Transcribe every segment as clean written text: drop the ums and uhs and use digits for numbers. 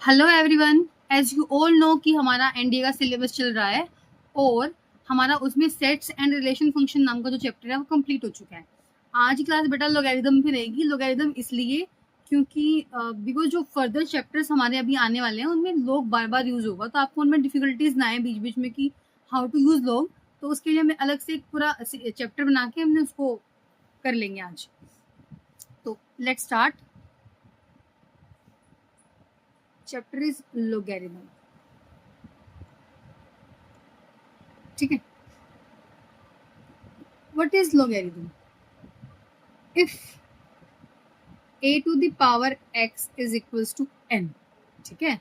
Hello everyone, as you all know कि हमारा NDA का सिलेबस चल रहा है और हमारा उसमें सेट्स एंड रिलेशन फंक्शन नाम का जो चैप्टर है वो कंप्लीट हो चुका है। आज की क्लास बेटा लॉगरिदम भी रहेगी। लॉगरिदम इसलिए क्योंकि बिकॉज जो फर्दर चैप्टर्स हमारे अभी आने वाले हैं उनमें लॉग बार बार यूज होगा, तो आपको उनमें डिफिकल्टीज ना आए बीच बीच में कि हाउ टू यूज लॉग। तो उसके लिए हमें अलग से एक पूरा चैप्टर बना के हमने उसको कर लेंगे आज। तो let's start. Chapter is logarithm. ठीक है, what is logarithm? If a to the power x is equals to n, ठीक है,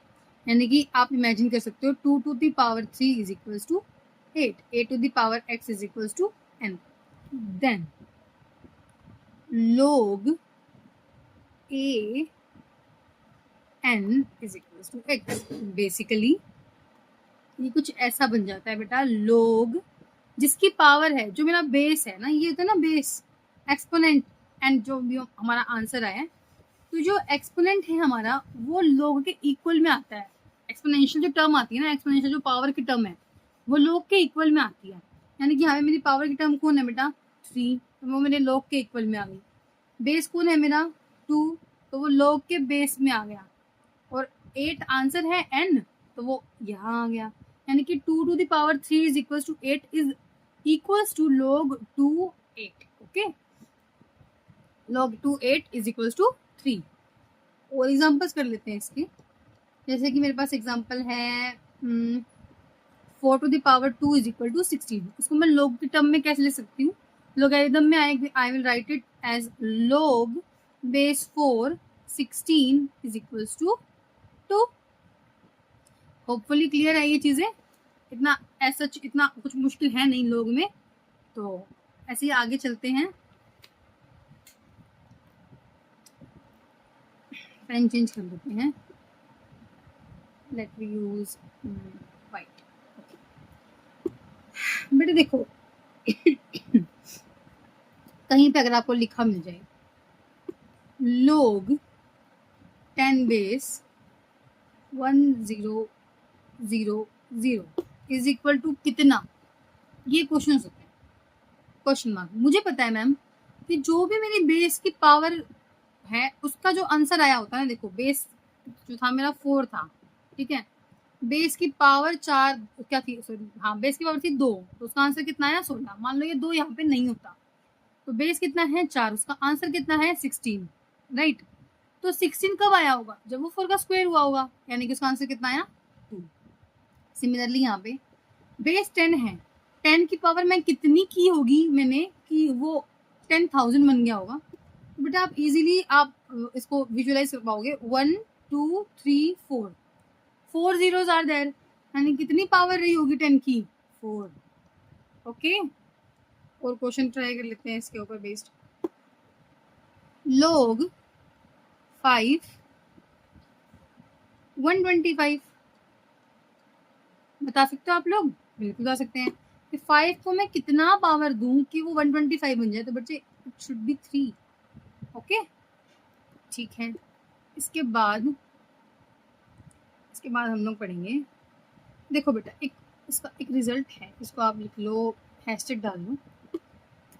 यानी कि आप इमेजिन कर सकते हो 2 to the power 3 is equals to 8, a to the power x is equals to n, then log a n is equals to x। Basically ये कुछ ऐसा बन जाता है बेटा, log जिसकी पावर है, जो मेरा बेस है ना, ये होता है ना बेस, एक्सपोनेंट एंड जो भी हमारा आंसर आया है, तो जो एक्सपोनेंट है हमारा वो लोग के इक्वल में आता है। एक्सपोनेंशियल जो टर्म आती है ना, एक्सपोनेंशियल जो पावर की टर्म है वो लोग के इक्वल में आती है। यानी कि हमें मेरी पावर की टर्म कौन है बेटा? 3, तो वो मेरे लोग के इक्वल में आ गई। बेस कौन है मेरा? 2, तो वो लोग के बेस में आ गया। और 8 आंसर है n, तो वो यहाँ आ गया। यानी कि 2 to the power 3 is equals to 8 is equals to log 2 8। Okay, log 2 8 is equals to 3। और एग्जांपल्स कर लेते हैं इसके। जैसे कि मेरे पास एग्जांपल है 4 to the power 2 is equal to 16। उसको मैं log की टर्म में कैसे ले सकती हूँ? लोगरिथम में I will write it as log base 4 16 is equals to 2। Hopefully clear है ये चीजें, इतना ऐसा इतना कुछ मुश्किल है नहीं लोग में। तो ऐसे ही आगे चलते हैं। पेन चेंज कर लेते हैं, लेट मी यूज वाइट। बेटे देखो कहीं पे अगर आपको लिखा मिल जाए log 10 base 1000 is equal to कितना, ये क्वेश्चन हो सकता है, क्वेश्चन मार्क। मुझे पता है मैम कि जो भी मेरी बेस की पावर है उसका जो आंसर आया होता है ना, देखो बेस जो था मेरा 4 था, ठीक है, बेस की पावर 4 क्या थी, सॉरी हाँ, बेस की पावर थी 2, तो उसका आंसर कितना आया? 16। मान लो ये 2 यहाँ पे नहीं होता, तो बेस कितना है? 4, उसका आंसर कितना है? 16, राइट। तो 16 कब आया होगा? जब वो 4 का स्क्वायर हुआ होगा, यानी कि उसका आंसर कितना आया? 2। सिमिलरली यहाँ पे बेस 10 है, 10 की पावर मैं कितनी की होगी मैंने कि वो 10,000 बन गया होगा। तो बेटा आप इजीली आप इसको विजुअलाइज कर पाओगे। 1 2 3 4 4 zeros आर देयर, यानी कितनी पावर रही होगी 10 की? 4। ओके, और क्वेश्चन ट्राई कर लेते हैं इसके ऊपर बेस्ड। log 5 125, बता सकते हो आप लोग? बिल्कुल बता सकते हैं कि 5 को मैं कितना पावर दूं कि वो 125 बन जाए। तो बच्चे इट शुड बी 3। ओके, ठीक है। इसके बाद हम लोग पढ़ेंगे, देखो बेटा एक इसका एक रिजल्ट है, इसको आप लिख लो, हैशटैग डाल लो।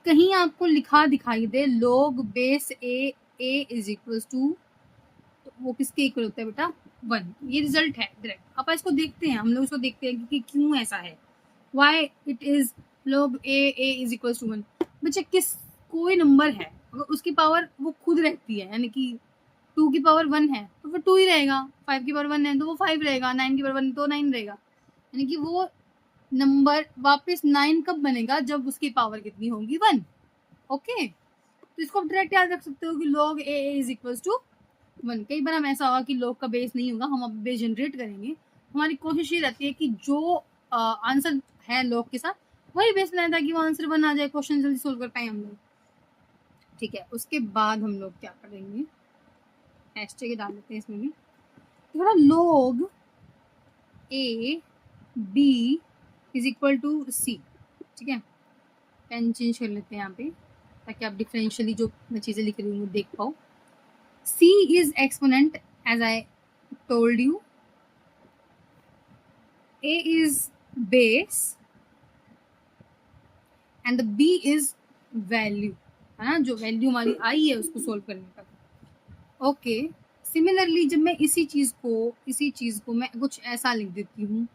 कहीं आपको लिखा दिखाई दे log base a is equals to, तो वो किसके इक्वल होता है बेटा? 1। ये रिजल्ट है डायरेक्ट। अब इसको देखते हैं, हम लोग इसको देखते हैं कि क्यों ऐसा है, why it is log a is equals to 1। बच्चे किस कोई नंबर है अगर उसकी पावर वो खुद रहती है, यानी कि 2 की पावर 1 है तो वो 2 ही रहेगा, 5 की पावर 1 है तो वो 5 रहेगा, 9 की पावर 1 तो 9 रहेगा। यानी कि वो नंबर वापस 9 कब बनेगा? जब उसकी पावर कितनी होगी? 1। ओके, तो इसको डायरेक्ट याद रख सकते हो कि log a is equals to 1। कई बार हम ऐसा होगा कि log का बेस नहीं होगा, हम अब बेस जनरेट करेंगे। हमारी कोशिश ये रहती है कि जो आंसर है log के साथ वही बेस बनाए ताकि वो आंसर 1 आ जाए, क्वेश्चन जल्दी सोल्व कर पाए हम लोग। ठीक है, उसके बाद हम लोग क्या करेंगे, हैशटैग डाल लेते हैं इसमें भी थोड़ा। log a b is equal to c, ठीक है। पेन चेंज कर लेते हैं यहाँ पे ताकि आप डिफरेंशियली जो मैं चीज़ें लिख रही हूँ देख पाओ। c is exponent as I told you, A is base and the B is value, है ना, जो वैल्यू हमारी आई है उसको सोल्व करने का। ओके, सिमिलरली जब मैं इसी चीज को मैं कुछ ऐसा लिख देती हूँ,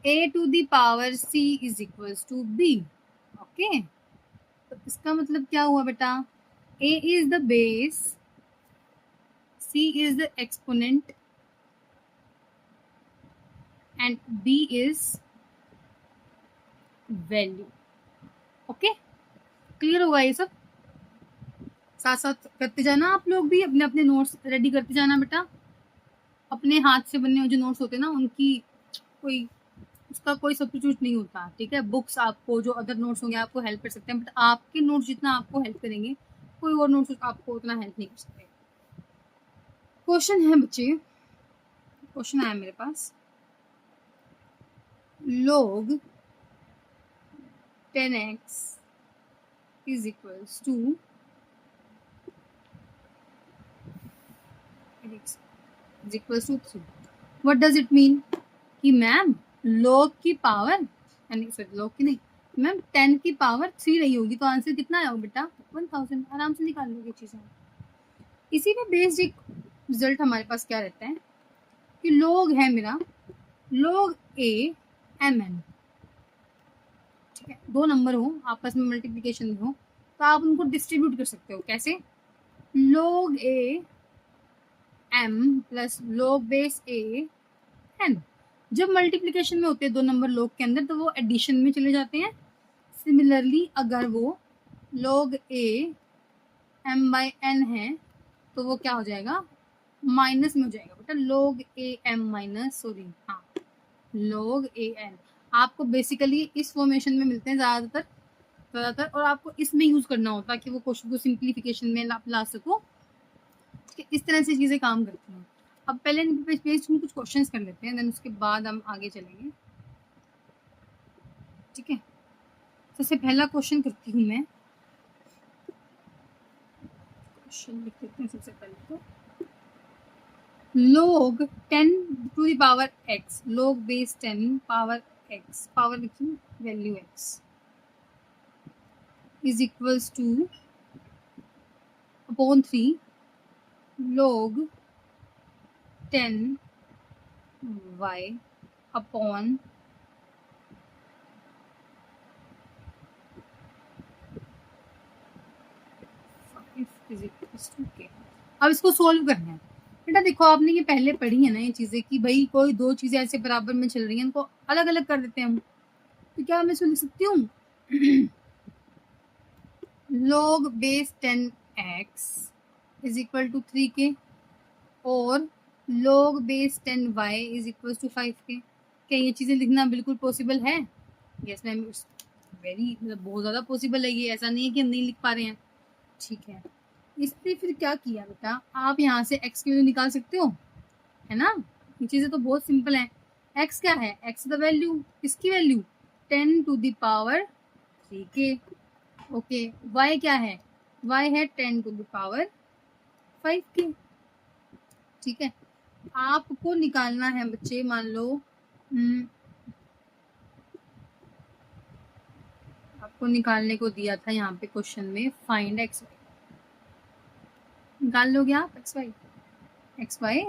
a to the power c is equals to b। Okay, तो इसका मतलब क्या हुआ बेटा, a is the base, c is the exponent and b is value। Okay, clear होगा ये सब? साथ साथ करते जाना, आप लोग भी अपने अपने नोट्स रेडी करते जाना बेटा। अपने हाथ से बने हुए जो नोट्स होते हैं ना, उनकी उसका कोई सब्स्टिट्यूट नहीं होता, ठीक है। बुक्स आपको जो अदर नोट्स होंगे आपको हेल्प कर सकते हैं, बट आपके नोट्स जितना आपको हेल्प करेंगे कोई और नोट्स आपको उतना हेल्प नहीं कर सकते। क्वेश्चन है बच्चे, क्वेश्चन आया मेरे पास, log 10x is equals to is equals to 3। what does it mean कि मैम log की पावर, log की नहीं मैम 10 की पावर 3 रही होगी, तो आंसर कितना आया बेटा 1000। आराम से निकाल लोगे चीजें। इसी पे बेस्ड एक रिजल्ट हमारे पास क्या रहता है कि log है मेरा log a mn, ठीक है। दो नंबर हो आपस में मल्टीप्लिकेशन में हो तो आप उनको डिस्ट्रीब्यूट कर सकते हो। कैसे? log a m plus log base a n। जब मल्टीप्लिकेशन में होते हैं दो नंबर log के अंदर तो वो एडिशन में चले जाते हैं। सिमिलरली अगर वो log a m by n है तो वो क्या हो जाएगा, माइनस में हो जाएगा बेटा, log a m minus log a n। आपको बेसिकली इस फॉर्मेशन में मिलते हैं ज़्यादातर, और आपको इसमें यूज करना होता है कि वो क्वेश्चन को सिंप्लीफिकेशन में ला सको। इस तरह से चीज़ें काम करती हैं। अब पहले पेज में कुछ क्वेश्चंस कर लेते हैं, देन उसके बाद हम आगे चलेंगे, ठीक है। सबसे पहला क्वेश्चन करती हूँ मैं, क्वेश्चन लिख लेते हैं सबसे पहले तो, log 10 to the power x, log base 10 power x, power लिखिए value x is equals to upon 3 log 10 y upon is equals to k। अब इसको सोल्व करना है बेटा। देखो आपने ये पहले पढ़ी है ना ये चीजें कि भाई कोई दो चीजें ऐसे बराबर में चल रही हैं, इनको अलग अलग कर देते हैं हम। तो क्या मैं इसको लिख सकती हूँ log base 10x is equal to 3k और log base 10y is equal to 5k। क्या ये चीजें लिखना बिल्कुल पॉसिबल है? यस मैम, वेरी मतलब बहुत ज्यादा पॉसिबल है ये, ऐसा नहीं है कि हम नहीं लिख पा रहे हैं, ठीक है। इसलिए फिर क्या किया बेटा, आप यहाँ से x की वैल्यू निकाल सकते हो, है ना। ये चीजें तो बहुत सिंपल है। x क्या है, x द वैल्यू, इसकी value 10 to the power 3k। Okay, y क्या है, y है 10 टू द पावर 5k, ठीक है। आपको निकालना है बच्चे, मान लो आपको निकालने को दिया था यहाँ पे क्वेश्चन में, फाइंड एक्स वाई, निकाल लोगे आप x y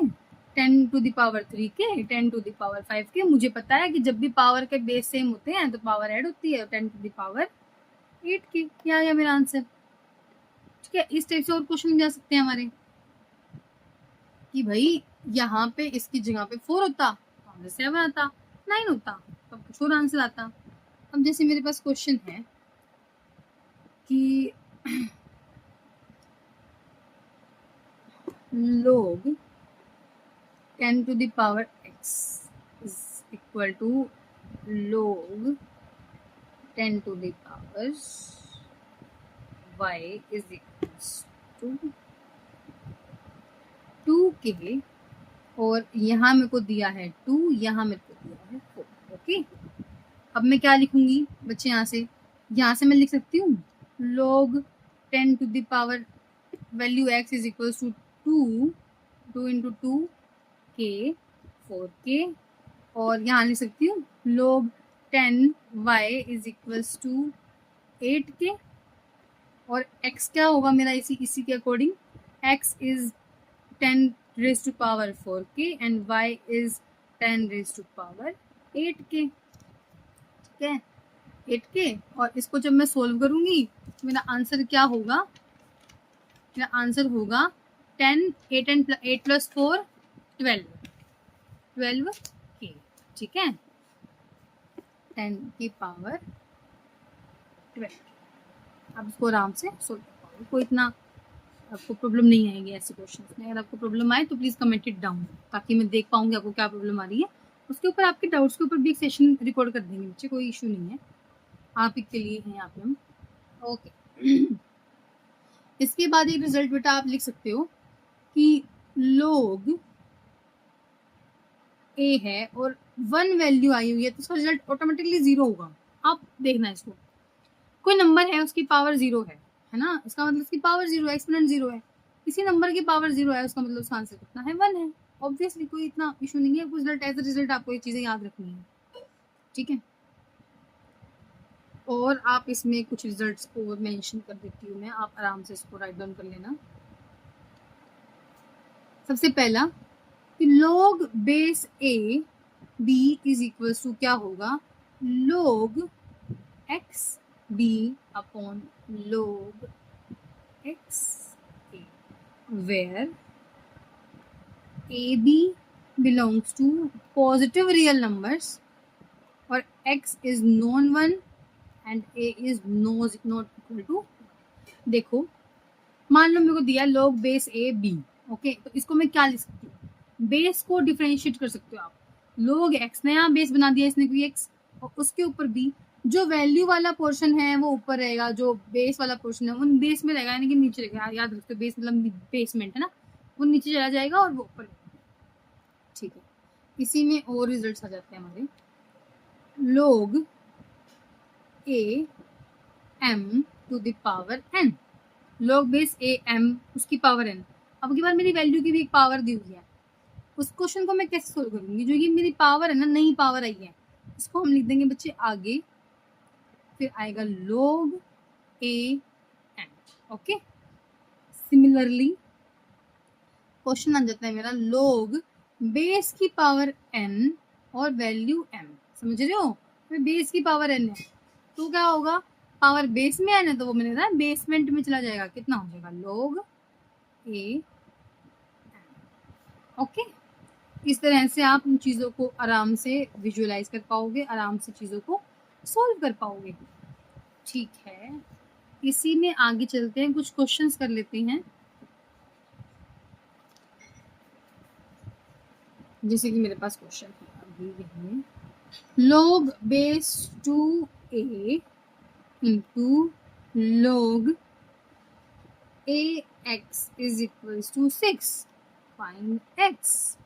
10 to the power 3k 10 to the power 5k। मुझे पता है कि जब भी पावर के बेस सेम होते हैं तो पावर ऐड होती है, 10 टू द पावर 8k। क्या है मेरा आंसर, ठीक है। इस टाइप से और क्वेश्चन जा सकते हैं हमारे कि भाई यहाँ पे इसकी जगह पे 4 होता, 7 आता, 9 होता, तब कुछ और आंसर आता। अब जैसे मेरे पास क्वेश्चन है कि log 10 to the power x is equal to log 10 to the power y is equals to 2k और यहाँ मेरे को दिया है 2, यहाँ मेरे को दिया है 4। ओके, अब मैं क्या लिखूंगी बच्चे, यहाँ से मैं लिख सकती हूँ log 10 to the power value x is equals to 2 into 2k 4k और यहाँ लिख सकती हूँ log 10y is equals to 8k, और x क्या होगा मेरा इसी के according, x is 10 raised to power 4k and y is 10 raised to power 8k। ठीक है, 8k, और इसको जब मैं सोल्व करूंगी तो मेरा आंसर क्या होगा, मेरा आंसर होगा 10, 8 एंड 8 प्लस 4 12k। ठीक है, 10 की पावर 12। आप इसको आराम से सोल्व कर पाओगे, कोई इतना आपको प्रॉब्लम नहीं आएगी ऐसे क्वेश्चन में। अगर आपको प्रॉब्लम आए तो प्लीज़ कमेंट इट डाउन, ताकि मैं देख पाऊंगी आपको क्या प्रॉब्लम आ रही है। उसके ऊपर आपके डाउट्स के ऊपर भी एक सेशन रिकॉर्ड कर देंगे बच्चे, कोई इशू नहीं है, आप ही के लिए हैं यहाँ पे हम। ओके, इसके बाद एक रिजल्ट बेटा आप लिख सकते हो कि log a है और 1 वैल्यू आई हुई है, तो उसका रिजल्ट ऑटोमेटिकली 0 होगा। आप देखना इसको, कोई नंबर है उसकी पावर 0 है ना, इसका मतलब उसकी पावर 0 है, एक्सपोनेंट 0 है। किसी नंबर की पावर 0 है, उसका मतलब उसका आंसर कितना है, 1 है। ऑब्वियसली कोई इतना इशू नहीं है, कुछ रिजल्ट एज अ रिजल्ट आपको ये चीजें याद रखनी है। ठीक है, और आप इसमें कुछ रिजल्ट्स को मेंशन कर देती हूँ मैं, आप आराम से इसको राइट डाउन कर लेना। सबसे पहला कि log base a b is equal to क्या होगा, log x b upon log x a, where a b belongs to positive real numbers और x is non one and a is not equal to। देखो, मान लो मेरे को दिया log base a b, okay, तो इसको मैं क्या लिख सकती हूँ, बेस को डिफरेंशिएट कर सकते हो आप। log x, नया बेस बना दिया इसने कोई x, और उसके ऊपर b, जो वैल्यू वाला पोर्शन है वो ऊपर रहेगा, जो बेस वाला पोर्शन है वो बेस में रहेगा, यानी कि नीचे रहेगा। याद रखते हो, बेस मतलब बेसमेंट है ना, वो नीचे चला जाएगा और वो ऊपर। ठीक है, इसी में और रिजल्ट्स आ जाते हैं हमारे, log a m to the power n, log base a m उसकी पावर n। अब की बार मेरी वैल्यू की भी एक पावर दी हुई है, उस क्वेश्चन को मैं कैसे सोल्व करूंगी, जो ये मेरी पावर है ना, नई पावर आई है, इसको हम लिख देंगे बच्चे आगे, फिर आएगा log a n। Okay, similarly question आ जाता है मेरा log बेस की पावर n और वैल्यू m, समझ रहे हो, बेस की पावर n है तो क्या होगा, पावर बेस में n है तो वो मैंने कहा बेसमेंट में चला जाएगा, कितना हो जाएगा log a। ओके, इस तरह से आप उन चीज़ों को आराम से विजुअलाइज कर पाओगे, आराम से चीज़ों को सॉल्व कर पाओगे। ठीक है, इसी में आगे चलते हैं, कुछ क्वेश्चंस कर लेते हैं। जैसे कि मेरे पास क्वेश्चन है अभी, log base 2a into log ax is equal to 6, find x।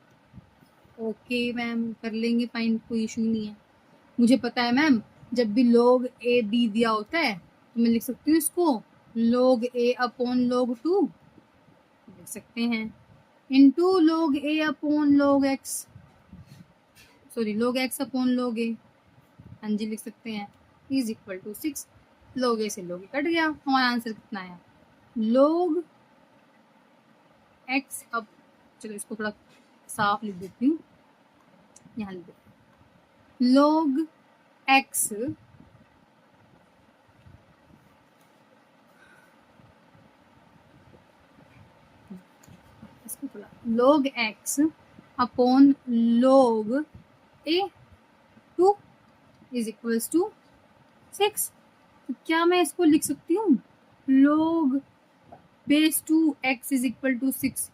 Okay ma'am, कर लेंगे फाइंड, कोई इशू नहीं है। मुझे पता है मैम, जब भी log a b दिया होता है तो मैं लिख सकती हूँ इसको log a अपॉन log 2 लिख सकते हैं, into log a upon log x, sorry log x upon log a, हाँ जी लिख सकते हैं, is equal to 6। log a से log a कट गया, हमारा आंसर कितना आया, log x। अब चलो इसको थोड़ा साफ लिख देती हूँ, यहाँ लिख देती हूँ log x इसको थोड़ा log x upon log a 2 is equals to 6। तो क्या मैं इसको लिख सकती हूँ log बेस 2 x इज इक्वल टू 6,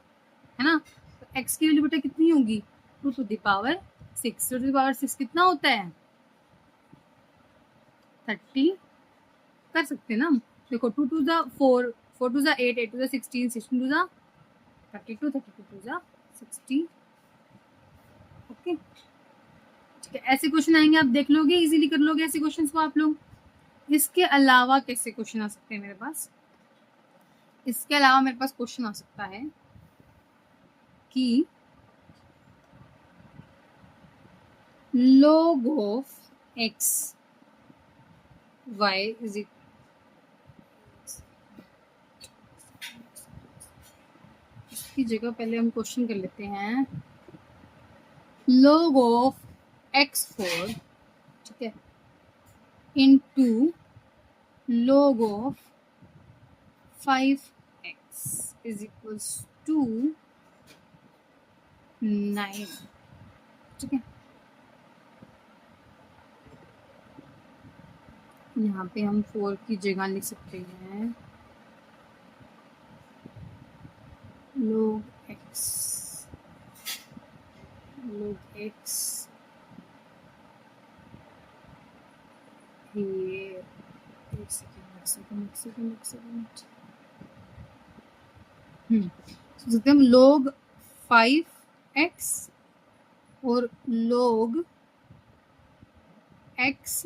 है ना, तो x की वैल्यू बेटा कितनी होगी, 2 to the power 6। 2 to the power 6 कितना होता है, 30 कर सकते हैं ना, देखो 2 to the 4, 4 to the 8, 8 to the 16, 16 to the 32, 32 to the 60। Okay, ठीक है, ऐसे क्वेश्चन आएंगे, आप देख लोगे, इजीली कर लोगे ऐसे क्वेश्चन को आप लोग। इसके अलावा कैसे क्वेश्चन आ सकते हैं मेरे पास, इसके अलावा मेरे पास क्वेश्चन आ सकता है कि log of x y is equal, इसकी जगह पहले हम क्वेश्चन कर लेते हैं। log of x4, ठीक है, into log of 5x is equals to 9, ठीक है। यहाँ पे हम 4 की जगह लिख सकते हैं log x ये एक सेकंड सकते हम log 5x और log x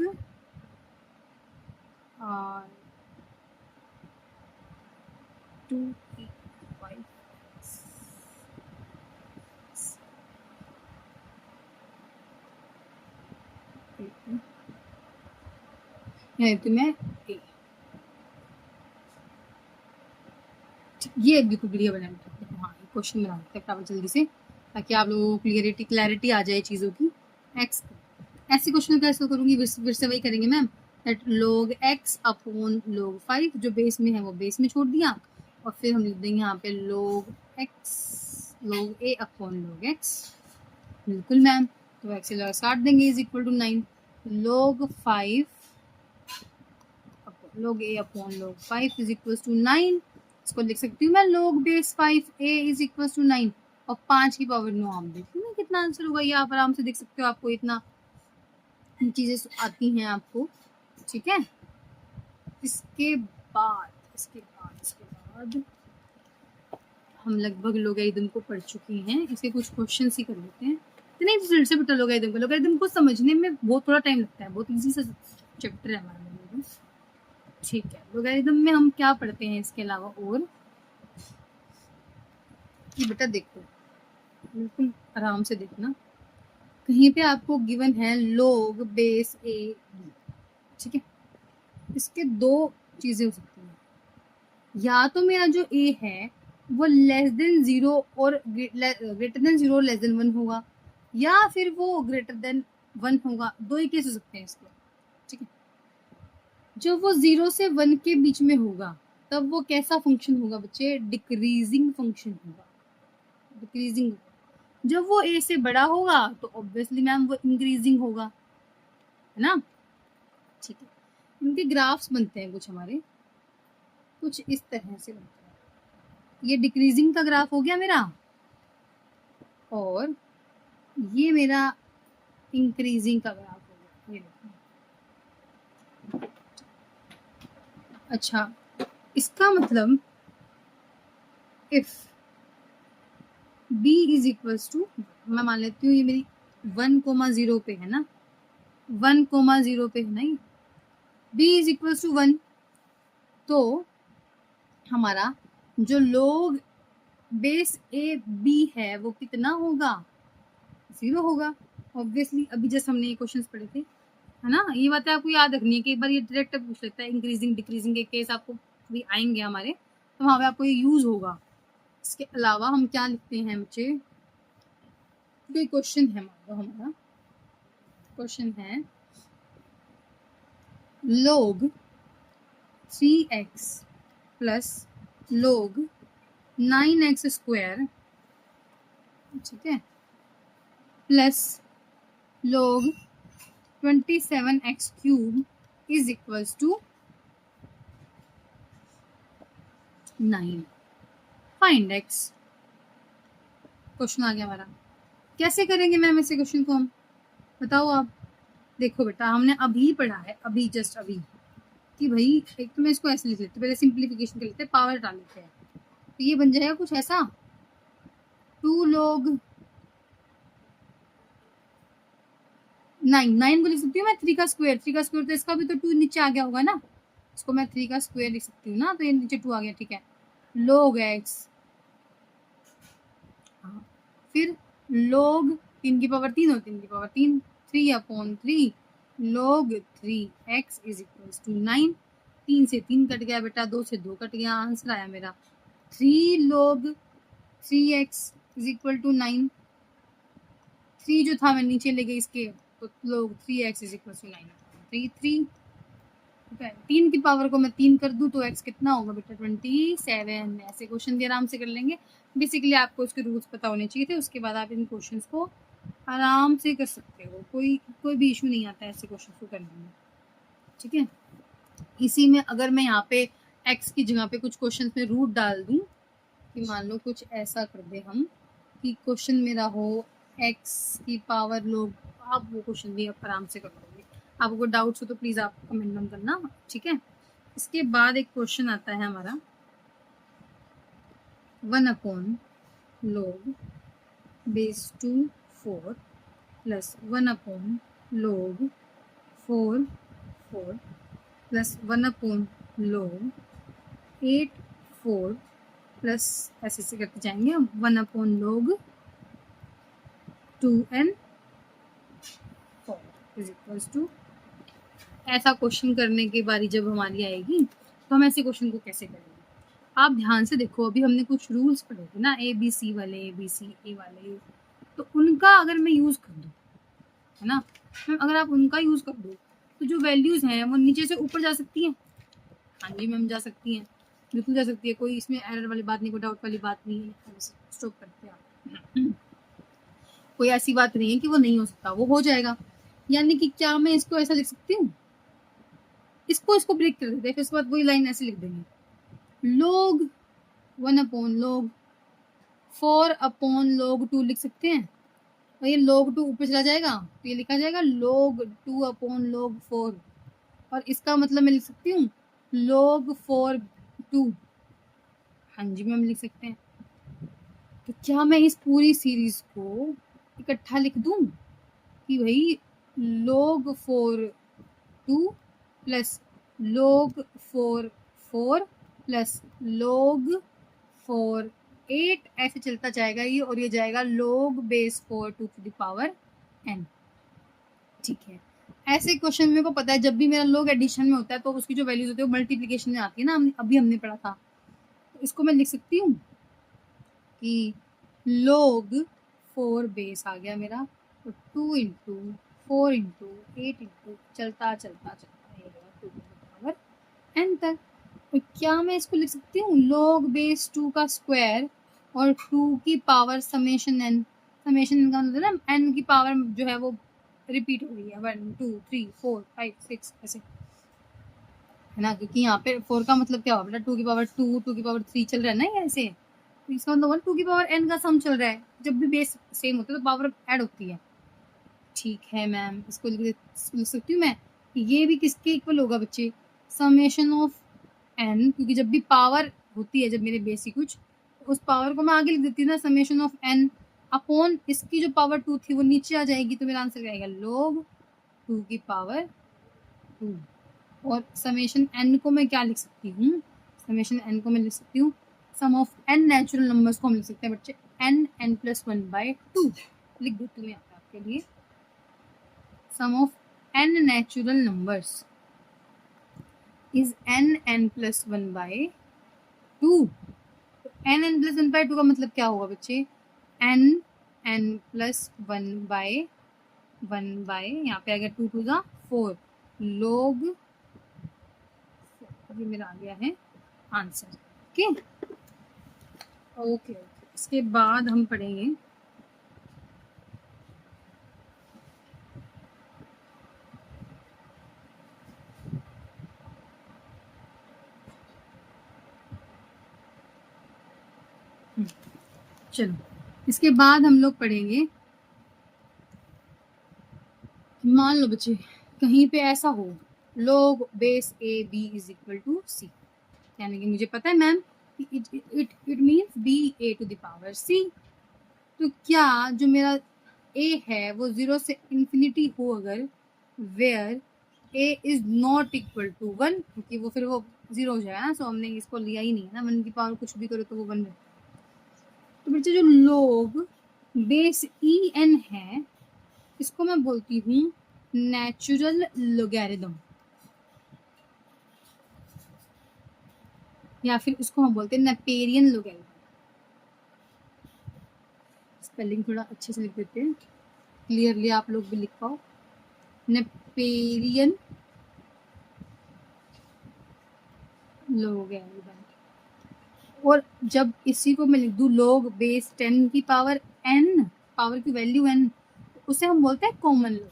2 तुम्हें ये बिल्कुल क्लियर बना है। हाँ, क्वेश्चन बनाते हैं फटाफट जल्दी से, ताकि आप लोगों को क्लैरिटी आ जाए चीज़ों की। एक्स ऐसे क्वेश्चन कैसे करूँगी, फिर से वही करेंगे ma'am, that log x upon log 5, जो बेस में है वो बेस में छोड़ दिया, और फिर हम लिख देंगे यहाँ पे log a upon log x। बिल्कुल मैम, तो x से लगा काट देंगे, is equal to 9 log 5 log a upon log 5 is equal to 9। इसको लिख सकती हूँ मैं log base 5 a is equal to 9 और 5 की पावर 9। आप देखिए कितना आंसर होगा, ये आप आराम से देख सकते हो, आपको इतना चीजें आती हैं आपको, ठीक है। इसके बाद हम लगभग लोगरिथम को पढ़ चुके हैं। इसके कुछ क्वेश्चन ही कर लेते हैं, इतने जल्द से बेटा लोगरिथम को समझने में बहुत थोड़ा टाइम लगता है, बहुत इजी सा चैप्टर है हमारा लोगरिथम, ठीक है। लोगरिथम में हम क्या पढ़ते हैं इसके अलावा, और ये बेटा देखो बिल्कुल आराम से देखना, कहीं पे आपको गिवन है log बेस a, ठीक है। इसके दो चीजें हो सकती हैं, या तो मेरा जो a है वो लेस देन 0 और ग्रेटर देन 0 लेस देन 1 होगा, या फिर वो ग्रेटर देन 1 होगा। दो ही केस हो सकते हैं इसके, ठीक है। जब वो 0 से 1 के बीच में होगा तब वो कैसा फंक्शन होगा बच्चे, डिक्रीजिंग फंक्शन होगा, डिक्रीजिंग। जब वो a से बड़ा होगा तो ऑब्वियसली मैम वो इंक्रीजिंग होगा, है ना, ठीक है। इनके ग्राफ्स बनते हैं कुछ हमारे, कुछ इस तरह से बनते हैं। ये डिक्रीजिंग का ग्राफ हो गया मेरा, और ये मेरा इंक्रीजिंग का ग्राफ हो गया, ये देखो। अच्छा, इसका मतलब if b is equal to, मैं मान लेती हूँ ये मेरी 1,0 पे है ना, 1,0 पे है ना, ये b इज इक्वल टू 1, तो हमारा जो log बेस a b है वो कितना होगा, 0 होगा ऑब्वियसली। अभी जस्ट हमने ये क्वेश्चंस पढ़े थे, है ना। ये बातें आपको याद रखनी है कि एक बार ये डायरेक्ट पूछ लेता है, इंक्रीजिंग डिक्रीजिंग के केस आपको भी आएंगे हमारे, तो वहाँ पे आपको ये यूज होगा। इसके अलावा हम क्या लिखते हैं बच्चे, कोई क्वेश्चन है हमारा क्वेश्चन है log 3x plus log 9x square, ठीक है, plus log 27x cube is equals to 9। Find x। Question आ गया हमारा, कैसे करेंगे मैम ऐसे क्वेश्चन को हम, बताओ आप। देखो बेटा, हमने अभी पढ़ा है, अभी जस्ट अभी, कि भाई एक तो मैं इसको ऐसे लिख लेते, पहले सिंप्लीफिकेशन कर लेते हैं, पावर डाल लेते हैं, तो ये बन जाएगा कुछ ऐसा, 2 log 9 को लिख सकती हूँ मैं 3 का स्क्वायर, 3 का स्क्वायर तो इसका भी तो 2 नीचे आ गया होगा ना, इसको मैं 3 का स्क्वायर लिख सकती हूँ ना, तो ये नीचे 2 आ गया, ठीक है। log x, फिर log 3 की पावर 3 और 3 की power 3, 3/3 log 3x is equals to 9। 3 से 3 कट गया बेटा, 2 से 2 कट गया, आंसर आया मेरा 3 log 3x is equal to 9। 3 जो था मैं नीचे ले गई इसके, तो log 3x is equal to 9/3 3। 3 की पावर को मैं 3 कर दूं तो x कितना होगा बेटा 27। ऐसे क्वेश्चन भी आराम से कर लेंगे। बेसिकली आपको इसके रूल्स पता होने चाहिए थे, उसके बाद आप इन क्वेश्चंस को आराम से कर सकते हो, कोई भी इशू नहीं आता है ऐसे क्वेश्चन को करने में, ठीक है। इसी में अगर मैं यहाँ पे x की जगह पे कुछ क्वेश्चन में रूट डाल दूं कि मान लो कुछ ऐसा कर दे हम कि क्वेश्चन मेरा हो x की पावर लोग, आप वो क्वेश्चन भी आप आराम से कर लोगे। आपको डाउट्स हो तो प्लीज आप कमेंट डाउन करना, ठीक है। इसके बाद एक क्वेश्चन आता है हमारा 1/log base 2 4 plus 1/log 4 4 plus 1/log 8 4 plus ऐसे से करते जाएंगे हम 1/log 2n 4 is equals to. ऐसा क्वेश्चन करने की बारी जब हमारी आएगी तो हम ऐसे क्वेश्चन को कैसे करेंगे, आप ध्यान से देखो। अभी हमने कुछ रूल्स पढ़े थे ना, ABC वाले, ABCA वाले, तो उनका अगर मैं यूज कर दूं, है ना, अगर आप उनका यूज कर दो तो जो वैल्यूज हैं वो नीचे से ऊपर जा सकती हैं। हाँ जी मैम जा सकती हैं, बिल्कुल जा सकती है, कोई इसमें एरर वाली बात नहीं, कोई डाउट वाली बात नहीं है। स्टॉप करते हैं आप, कोई ऐसी बात नहीं है कि वो नहीं हो सकता, वो हो जाएगा। यानी कि क्या मैं इसको ऐसा लिख सकती हूँ, इसको ब्रेक कर देते हैं, फिर उसके बाद वही लाइन ऐसे लिख देंगे log 1/log 4/log 2 लिख सकते हैं, और ये log 2 ऊपर चला जाएगा तो ये लिखा जाएगा log 2/log 4, और इसका मतलब मैं लिख सकती हूँ log 4 2। हाँ जी मैम लिख सकते हैं। तो क्या मैं इस पूरी सीरीज को इकट्ठा लिख दूं कि भाई log 4 2 plus log 4 4 plus log 4 8 ऐसे चलता जाएगा ये, और ये जाएगा log base 4 to the power n, ठीक है। ऐसे क्वेश्चन मेरे को पता है जब भी मेरा log एडिशन में होता है तो उसकी जो वैल्यूज होती है वो मल्टीप्लिकेशन में आती है ना, अभी हमने पढ़ा था। तो इसको मैं लिख सकती हूँ कि log 4 बेस आ गया मेरा, तो 2 इंटू 4 इंटू 8 इंटू चलता चलता n तक। तो क्या मैं इसको लिख सकती हूँ log बेस 2 का स्क्वायर और 2 की power summation n। Summation n का मतलब ना n की पावर जो है वो रिपीट हो रही है, 1 2 3 4 5 6 ऐसे, है ना, क्योंकि यहाँ पे 4 का मतलब क्या होगा, 2 की पावर 2 2 की पावर 3 चल रहा है ना ऐसे, तो इसका मतलब 2 की पावर n का सम चल रहा है। जब भी बेस सेम होता है तो पावर ऐड होती है, ठीक है मैम। इसको लिख सकती हूँ मैं, ये भी किसके इक्वल होगा बच्चे, समेशन ऑफ n, क्योंकि जब भी पावर होती है, जब मेरे बेस की कुछ, उस पावर को मैं आगे लिख देती हूँ ना, समेशन ऑफ n अपॉन इसकी जो पावर 2 थी वो नीचे आ जाएगी, तो मेरा आंसर आएगा log 2 की पावर 2। और समेशन n को मैं क्या लिख सकती हूँ, समेशन n को मैं लिख सकती हूँ सम ऑफ n नेचुरल नंबर्स को हम लिख सकते हैं बच्चे n+1/2 लिख देती हूँ मैं आपके लिए। Sum of n natural numbers is n+1/2। तो n+1/2 का मतलब क्या होगा बच्चे, n+1/1 यहाँ पे आ गया 2 2 4 log, ये मेरा आ गया है आंसर, ओके ओके। इसके बाद हम पढ़ेंगे चलो, इसके बाद हम लोग पढ़ेंगे, मान लो बच्चे कहीं पे ऐसा हो log base a b is equal to c, यानी कि मुझे पता है ma'am it means b a to the power c। तो क्या जो मेरा a है वो 0 से इन्फिनिटी हो अगर, where a is not equal to 1, क्योंकि वो फिर वो 0 हो जाएगा ना, सो हमने इसको लिया ही नहीं है ना, 1 की पावर कुछ भी करो तो वो 1 तो बच्चे जो log बेस en है इसको मैं बोलती हूँ नेचुरल लोगैरिथम, या फिर इसको हम बोलते हैं नेपेरियन लोगैरिथम। स्पेलिंग थोड़ा अच्छे से लिख देते हैं, क्लियरली आप लोग भी लिख पाओ। Napierian logarithm. और जब इसी को मैं लिख दूं log बेस 10 की पावर n, पावर की वैल्यू n, उसे हम बोलते हैं कॉमन लॉग।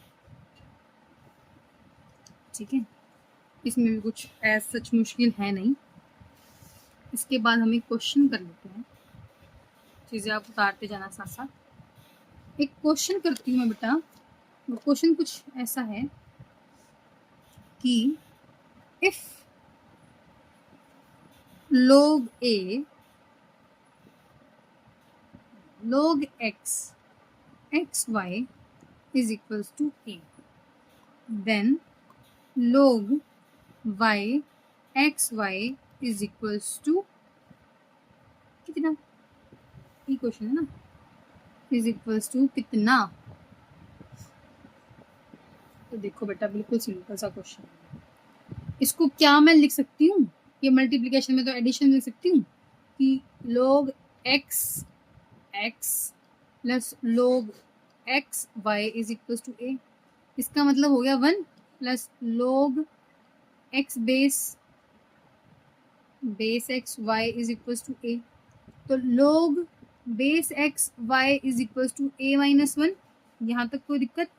ठीक है, इसमें भी कुछ ऐसा सच मुश्किल है नहीं। इसके बाद हम एक क्वेश्चन कर लेते हैं, चीजें आप उतारते जाना साथ साथ। एक क्वेश्चन करती हूँ मैं बेटा। वो क्वेश्चन कुछ ऐसा है कि if log a log x xy is equals to a, then log y xy is equals to कितना, ये क्वेश्चन है ना, is equals to कितना। तो देखो बेटा बिल्कुल सिंपल सा क्वेश्चन है। इसको क्या मैं लिख सकती हूँ, ये मल्टीप्लिकेशन में तो एडिशन लिख सकती हूँ कि log x plus log x y is equal to a। इसका मतलब हो गया 1 plus log x base x y is equal to a। तो log base x y is equal to a minus 1। यहाँ तक कोई दिक्कत?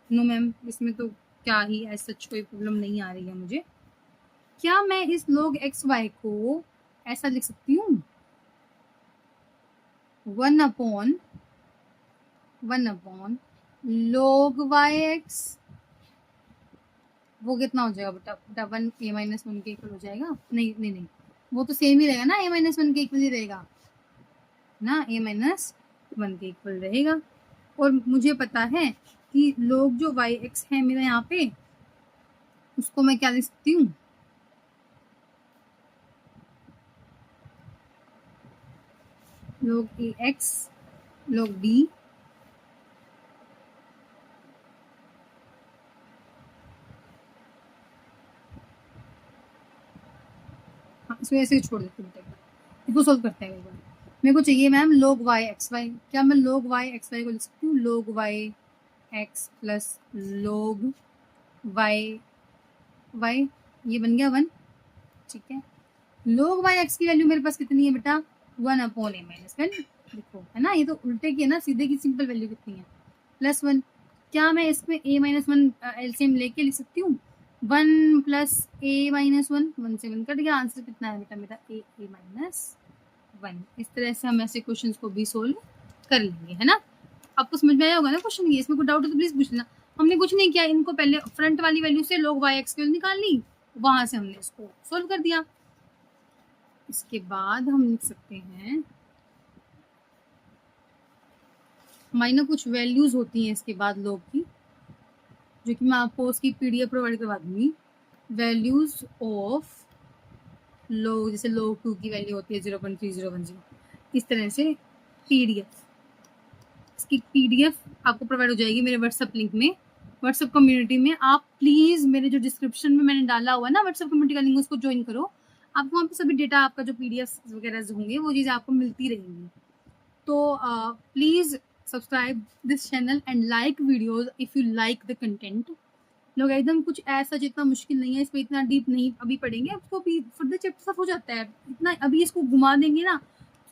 नो मैम, इसमें तो क्या ही ऐसा कोई प्रॉब्लम नहीं आ रही है मुझे। क्या मैं इस log x y को ऐसा लिख सकती हूँ 1 अपॉन log y(x)। वो कितना हो जाएगा बेटा 1 a माइनस 1 के इक्वल हो जाएगा? नहीं, वो तो सेम ही रहेगा ना, a माइनस 1 के इक्वल ही रहेगा ना, a माइनस 1 के इक्वल रहेगा। और मुझे पता है कि log जो y(x) है मेरा यहाँ पे, उसको मैं क्या लिख सकती हूँ, log ax log b इसको ऐसे ही छोड़ देते हैं, इसको सोल्व करते हैं एक बार। मेरे को चाहिए ma'am log y x y। क्या मैं log y x y को लिख सकती हूँ log y x plus log y ये बन गया 1। ठीक है, log y x की वैल्यू मेरे पास कितनी है बेटा 1 अपॉन a माइनस 1। देखो है ना, ये तो उल्टे की है ना, सीधे की सिंपल वैल्यू कितनी है प्लस 1। क्या मैं इसमें a माइनस 1 एलसीएम लेके लिख सकती हूँ 1 प्लस a माइनस 1, 1 से 1 कट गया, आंसर कितना है बेटा मेरा a माइनस 1। इस तरह से हम ऐसे क्वेश्चन को भी सोल्व कर लेंगे, है ना। आपको समझ में आया होगा ना क्वेश्चन ये? इसमें कोई डाउट है तो प्लीज पूछ लेना। हमने कुछ नहीं किया, इनको पहले फ्रंट वाली वैल्यू से log y x की वैल्यू निकाल ली, वहां से हमने इसको सोल्व कर दिया। इसके बाद हम लिख सकते हैं माइनर कुछ वैल्यूज होती हैं इसके बाद log की, जो कि मैं आपको उसकी पीडीएफ प्रोवाइड करवा दूंगी। वैल्यूज ऑफ log, जैसे log 2 की वैल्यू होती है 0.3010, इस तरह से पीडीएफ, इसकी पीडीएफ आपको प्रोवाइड हो जाएगी मेरे व्हाट्सएप लिंक में, व्हाट्सएप कम्युनिटी में। आप प्लीज मेरे जो डिस्क्रिप्शन में मैंने डाला हुआ ना व्हाट्सएप कम्युनिटी का लिंक, उसको ज्वाइन करो। आपको वहाँ पे सभी डेटा, आपका जो पीडीएफ वगैरह होंगे वो चीज़ें आपको मिलती रहेंगी। तो please subscribe this channel and like videos if you like the content. लोग एकदम कुछ ऐसा जितना मुश्किल नहीं है, इस पर इतना डीप नहीं अभी पढ़ेंगे, उसको भी फर्दर चैप्टर सब हो जाता है। इतना अभी इसको घुमा देंगे ना,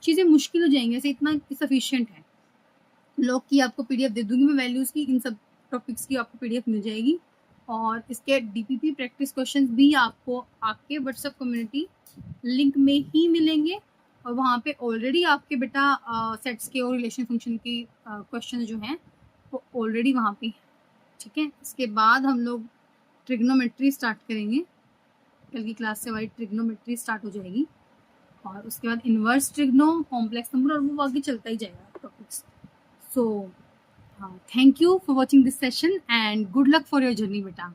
चीज़ें मुश्किल हो जाएंगी, ऐसे इतना सफिशियंट है। log की आपको पीडीएफ दे दूंगी मैं, वैल्यूज की, इन सब टॉपिक्स की आपको पीडीएफ मिल जाएगी। और इसके डीपीपी प्रैक्टिस क्वेश्चंस भी आपको आपके व्हाट्सएप कम्युनिटी लिंक में ही मिलेंगे। और वहाँ पे ऑलरेडी आपके बेटा सेट्स के और रिलेशन फंक्शन की क्वेश्चन जो हैं वो ऑलरेडी वहाँ पे। ठीक है, इसके बाद हम लोग ट्रिग्नोमेट्री स्टार्ट करेंगे, कल की क्लास से हमारी ट्रिग्नोमेट्री स्टार्ट हो जाएगी। और उसके बाद इनवर्स ट्रिग्नो, कॉम्प्लेक्स नंबर, और वो आगे चलता ही जाएगा topics. So, thank you for watching this session and good luck for your journey, beta.